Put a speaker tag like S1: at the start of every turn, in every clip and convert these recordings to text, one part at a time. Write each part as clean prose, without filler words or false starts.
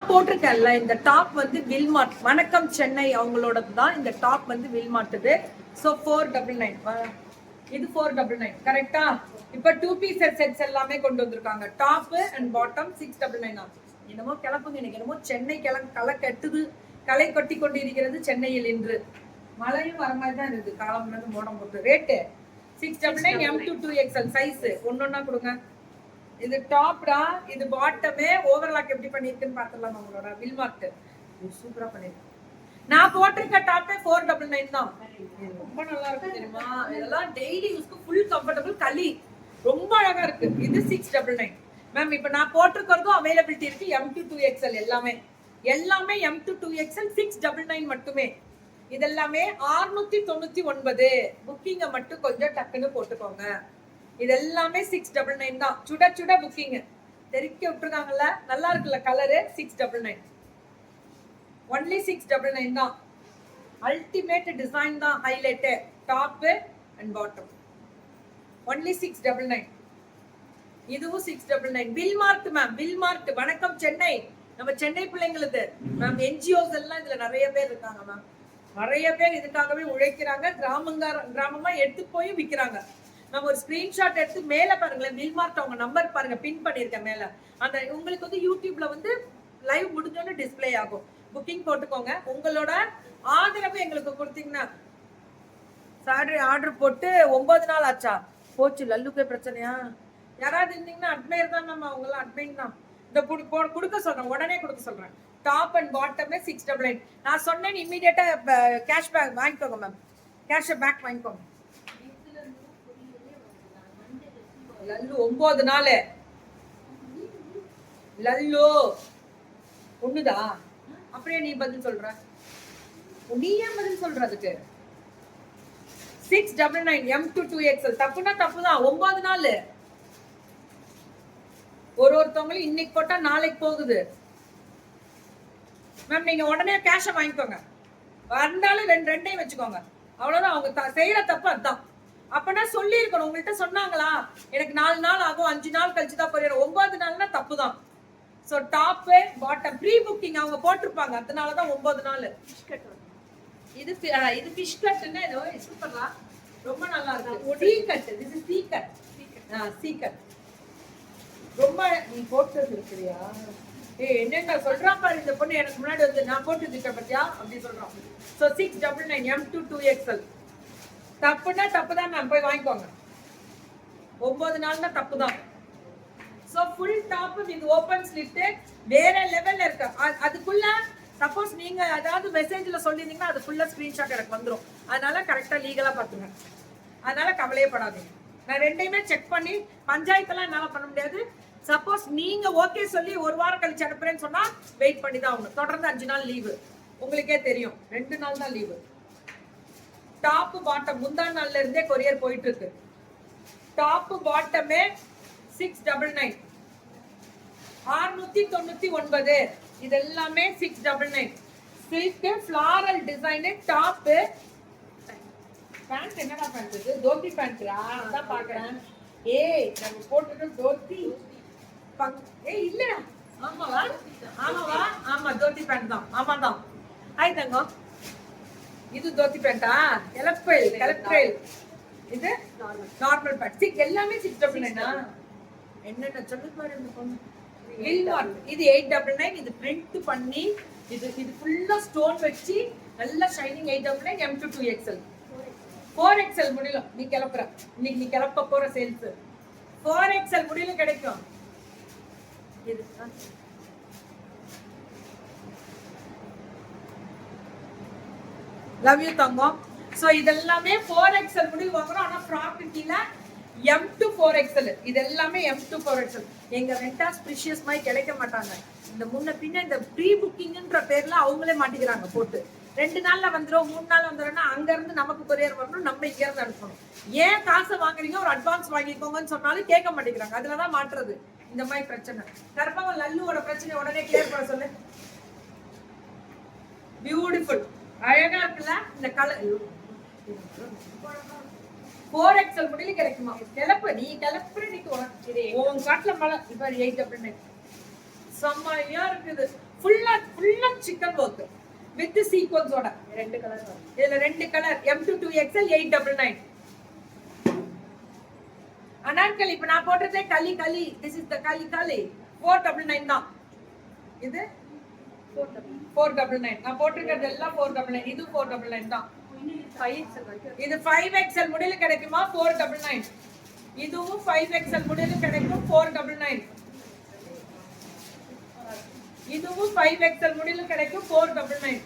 S1: போட்டிருக்கேன்ல இந்த டாப் வந்து வில்மார்ட் வணக்கம் சென்னை அவங்களோடது தான் இந்த டாப் வந்து வில்மார்ட்டுது. ஸோ 499 இது 499 கரெக்டா. இப்போ 2 பீஸ் செட்ஸ் எல்லாமே கொண்டு வந்திருக்காங்க. Top and bottom 699. என்னமோ கிளப்புங்க, எனக்கு என்னமோ சென்னை களை கட்டுது, களை கொட்டி கொண்டு இருக்கிறது சென்னையில் இன்று. மழையும் வர மாதிரி தான் இருக்குது. காலம் மோடம் போட்டு ரேட்டு 699 M2 2XL சைஸ் ஒன்னொன்னா கொடுங்க. இது டாப்டா, இது பாட்டமே. ஓவர்லாக் எப்படி பண்ணிருக்குன்னு பாத்துடலாம். உங்களோட வில்மார்ட் சூப்பரா பண்ணிருக்கு. நான் போட்டிருக்க டாப்பே 499 தான். ரொம்ப நல்லா இருக்கு தெரியுமா. இதெல்லாம் டெய்லி யூஸ்க்கு ஃபுல் கம்ஃபர்டபிள். களி ரொம்ப அழகா இருக்கு. இது 699 மேம். இப்ப நான் போட்டிருக்கிறதும் அவைலபிலிட்டி இருக்கு. M2 2XL எல்லாமே M2 2XL 699 மட்டுமே. இதெல்லாமே 699. புக்கிங்க மட்டும் கொஞ்சம் டக்குன்னு போட்டுக்கோங்க. இதெல்லாமே 699 தான். சுட சுட புக்கிங் தெரிக்க விட்டுருக்காங்கல்ல, நல்லா இருக்குல்ல கலரு. 699 ஒன்லி 699 தான். அல்டிமேட் டிசைன் தான், highlight. Top and bottom only 699. இதுவும் 699. வில்மார்ட் மேம், வில்மார்ட் வணக்கம் சென்னை. நம்ம சென்னை பிள்ளைங்களுக்கு மேம். என்ஜிஓஸ் எல்லாம் இதுல நிறைய பேர் இருக்காங்க மேம். நிறைய பேர் இதுக்காகவே உழைக்கிறாங்க. கிராமமா எடுத்து போய் விற்கிறாங்க. நம்ம ஒரு ஸ்கிரீன்ஷாட் எடுத்து மேல பாருங்களேன், வில்மார்ட் அவங்க நம்பர் பாருங்க, பின் பண்ணிருக்கேன் மேல. அந்த உங்களுக்கு வந்து யூடியூப்ல வந்து லைவ் முடிஞ்சோன்னு டிஸ்பிளே ஆகும். புக்கிங் போட்டுக்கோங்க. உங்களோட ஆதரவு எங்களுக்கு கொடுத்தீங்கன்னா. சாரி ஆர்டர் போட்டு 9 நாள் ஆச்சா போச்சு. லல்லுக்கே பிரச்சனையா? யாராவது இருந்தீங்கன்னா அட்மையர் தான் நம்ம. அவங்களாம் அட்மைன் தான். இந்த கொடுக்க சொல்றேன், உடனே கொடுக்க சொல்றேன். டாப் அண்ட் பாட்டமே 699. நான் சொன்னேன் இமீடியட்டா கேஷ் பேக் வாங்கிக்கோங்க மேம். கேஷ் பேக் வாங்கிக்கோங்க. லல்லு 9 நாள். லல்லு ஒண்ணுதா? அப்படியே நீ பதில் சொல்ற? நீ ஏன் பதில் சொல்ற? அதுக்கு 699 M2 2XL தப்புனா தப்புதான். 9 நாள். ஒருத்தவங்களும் இன்னைக்கு போட்டா நாளைக்கு போகுது மேம். நீங்க உடனே கேஷ வாங்கிக்கோங்க. வந்தாலும் ரெண்டையும் வச்சுக்கோங்க. அவ்வளவுதான். அவங்க செய்யற தப்பு அதுதான். அப்பனா சொல்லி இருக்கணும். உங்கள்கிட்ட சொன்னாங்களா எனக்கு 4 நாள் ஆகும், 5 நாள் கழிச்சு தான் போயிடும். 9 நாள்னா தப்பு தான். So top bottom pre booking அவங்க போட்டிருப்பாங்க. அதனாலதான் 9 நாள். இது ஃபிஷ் கட்னா ஏதோ சூப்பரா ரொம்ப நல்லா இருக்கு. சீ கட். இது சீ கட். சீ கட் ரொம்ப நீ போட்டது இருக்கிறியா? என்னென்ன சொல்றான் பாரு இந்த பொண்ணு. எனக்கு முன்னாடி வந்து நான் போட்டு இருக்கேன் பத்தியா அப்படி சொல்றான். சோ 699 M2 2XL தப்புனா தப்புதான் மேம். போய் வாங்கிக்கோங்க. 9 நாள்னா தப்புதான். So full top with open slit வேற லெவல்ல இருக்கு. அதுக்குள்ள சப்போஸ் நீங்க ஏதாவது மெசேஜ்ல சொல்லிருந்தீங்கன்னா அது ஃபுல்லா ஸ்கிரீன்ஷாட் எனக்கு வந்துரும். அதனால கரெக்டா லீகலா பாத்துங்க. அதனால கவலையே படாதீங்க. நான் ரெண்டையுமே செக் பண்ணி பஞ்சாயத்தெல்லாம் என்னால பண்ண முடியாது. சப்போஸ் நீங்க ஓகே சொல்லி 1 வாரம் கழிச்சு அனுப்புறேன்னு சொன்னா வெயிட் பண்ணி தான் ஆகணும். தொடர்ந்து 5 நாள் லீவு. உங்களுக்கே தெரியும் 2 நாள் தான் லீவு. டாப் பாட்டம் முந்தா நாள்ல இருந்தே கொரியர் போயிட்டு இருக்கு. டாப் பாட்டமே 699 699. இது எல்லாமே 699. Silk floral design top. Pant என்னடா பேண்ட் இது? தோத்தி பேண்ட்ரா? அதான் பாக்குறேன். ஏய் நம்ம போட்டுட்டு தோத்தி இல்ல. ஆமாவா? ஆமாவா? ஆமா தோத்தி பேண்ட் தான். ஆமா தான். ஹாய் தங்கம். இது தோத்தி பேண்டா? கலெக்ட்ரேல். இது நார்மல் பேண்ட். எல்லாமே 699. என்னென்ன சொல்லு பாரு இந்த பொண்ணு. இது 899. இது பிரிண்ட் பண்ணி இது ஃபுல்லா ஸ்டோன் வச்சு நல்ல ஷைனிங் 899 M2 2XL 4XL முடியல. நீ கிளப்புற இன்னைக்கு, நீ கிளப்ப போற சேல்ஸ் 4XL முடியல கிடைக்கும். இது லவ் யூ தங்கம். சோ இதெல்லாமே 4XL முடிவு வாங்குறோம். ஆனா ஃப்ராக் கீழ M2 4XL. இது எல்லாமே M2 4XL. எங்க ரெண்டாஸ் பிரிஷியஸ் மாதிரி கிடைக்க மாட்டாங்க. இந்த முன்ன பின்ன இந்த ப்ரீ புக்கிங்ன்ற பேர்ல அவங்களே மாட்டிக்கிறாங்க போட்டு. 2 நாள்ல வந்துடும், 3 நாள் வந்துடும்னா அங்க இருந்து நமக்கு கொரியர் வரணும், நம்ம இங்க இருந்து அனுப்பணும். ஏன் காசை வாங்குறீங்க? ஒரு அட்வான்ஸ் வாங்கிக்கோங்கன்னு சொன்னாலும் கேட்க மாட்டேங்கிறாங்க. அதுலதான் மாட்டுறது இந்த மாதிரி பிரச்சனை. கர்ப்பவன் லல்லுவோட பிரச்சனை உடனே கிளியர் பண்ண சொல்லு. பியூட்டிஃபுல் அழகா இருக்குல்ல இந்த கலர். 4XL முடியல கிடைக்குமா? நீ கிளப்புற உன் காட்டுல மழை. இப்ப 8 அப்படின்னு செம்மையா இருக்குது. ஃபுல் சிக்கன் ஒர்க் வித் சீக்வன்ஸோட 2 கலர் வரும். இதுல 2 colour M to 2XL 899. Anarkali இப்ப நான் போட்டதே களி திஸ் இஸ் த களி 499 தான். இது 499 நான் போட்டுக்கிறது எல்லாம் 499. இது 499 தான். இது 5XL முடியல கிடைக்குமா 499. இதுவும் 5XL முடியல கிடைக்கும் 499. இதுவும் 5XL முடியல கிடைக்கும் 499.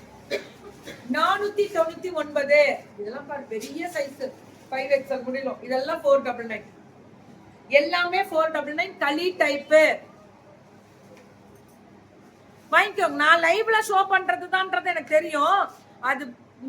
S1: 499. இதெல்லாம் பாரு பெரிய சைஸ் 5XL முடியல இதெல்லாம் 499. எல்லாமே 499 களி டைப். வாங்கிக்கோங்க. நான் லைவ்ல ஷோ பண்றதுதான்றது எனக்கு தெரியும். அது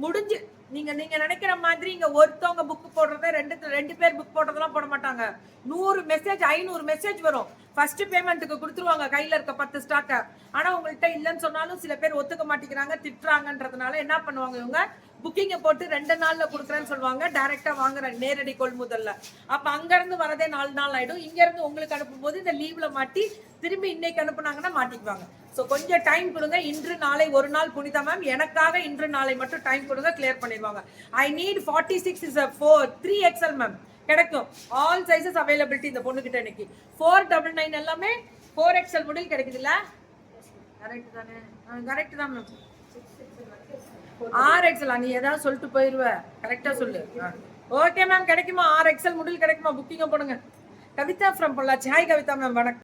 S1: முடிஞ்சு நீங்க நினைக்கிற மாதிரி இங்க ஒருத்தவங்க புக் போடுறத ரெண்டு பேர் புக் போடுறதெல்லாம் போட மாட்டாங்க. 100 மெசேஜ் 500 மெசேஜ் வரும். ஃபர்ஸ்ட் பேமெண்ட்டுக்கு கொடுத்துருவாங்க கையில இருக்க 10 ஸ்டாக்க. ஆனா உங்கள்கிட்ட இல்லைன்னு சொன்னாலும் சில பேர் ஒத்துக்க மாட்டேங்கிறாங்க திட்டுறாங்கன்றதுனால என்ன பண்ணுவாங்க இவங்க புக்கிங்க போட்டு 2 நாள்ல கொடுக்குறேன்னு சொல்லுவாங்க. டைரக்டா வாங்குற நேரடி கொள்முதல்ல. அப்ப அங்க இருந்து வரதே 4 நாள் ஆயிடும். இங்க இருந்து உங்களுக்கு அனுப்பும் போது இந்த லீவ்ல மாட்டி திரும்பி இன்னைக்கு அனுப்புனாங்கன்னா மாட்டிக்குவாங்க. ஸோ கொஞ்சம் டைம் கொடுங்க. இன்று நாளை ஒரு நாள் புனிதா மேம் எனக்காக இன்று நாளை மட்டும் டைம் கொடுங்க கிளியர் பண்ணிடுவாங்க. I need 46 is 3XL ma'am கிடைக்கும். ஆல் சைஸஸ் அவைலபிலிட்டி இந்த பொண்ணு கிட்ட இன்னைக்கு 499 எல்லாமே 4XL மாடல் கிடைக்குது இல்ல? கரெக்ட் தானே? கரெக்ட் தான் மேம். 6XL நீ ஏதாவது சொல்லிட்டு போயிருவ. கரெக்டா சொல்லு. ஓகே மேம் கிடைக்குமா 6XL மாடல் கிடைக்குமா? புக்கிங்க போடுங்க. Kavitha from Pollachi. Hi Kavitha ma'am வணக்கம்.